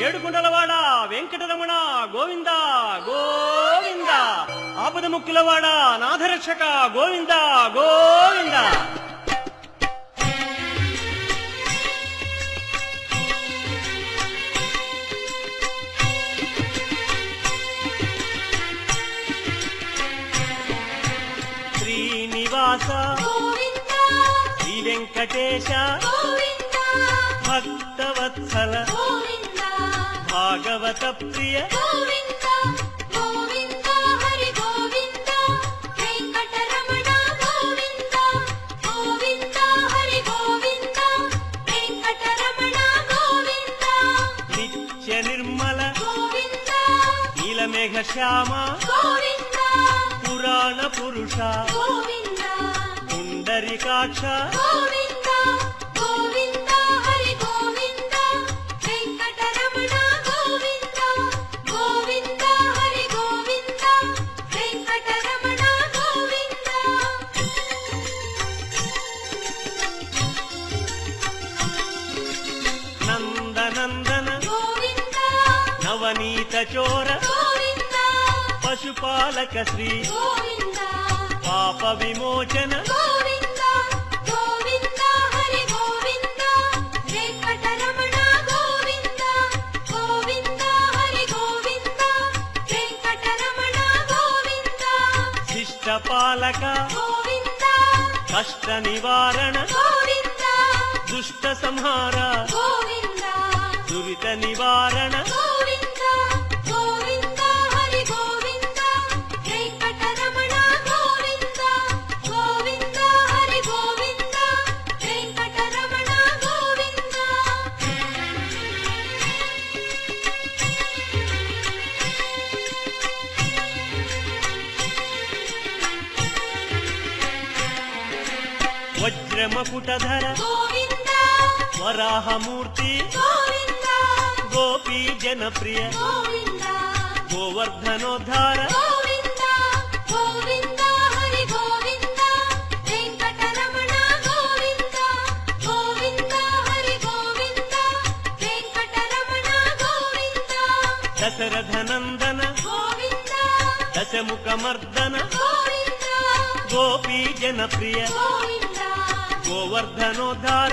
ఏడుకుంటలవాడ వెంకటరమణ గోవింద గోవింద, ఆపద ముక్కులవాడ నాథరక్షక గోవింద గోవింద. శ్రీనివాస శ్రీ వెంకటేశ భక్తవత్సల భాగవత ప్రియ నిత్య నిర్మల నీలమేఘ శ్యామ పురాణ పురుష పుండరీకాక్ష నందనందన నవనీత చోర పశుపాలక శ్రీ పాప విమోచన శిష్టపాలక కష్ట నివారణ దుష్ట సంహార దురిత నివారణ వజ్రమకుటధర వరాహమూర్తి గోపీ జనప్రియ గోవర్ధనోద్ధార దశరథనందన దశముఖమర్దన గోపీ జనప్రియ గోవర్ధనోద్ధార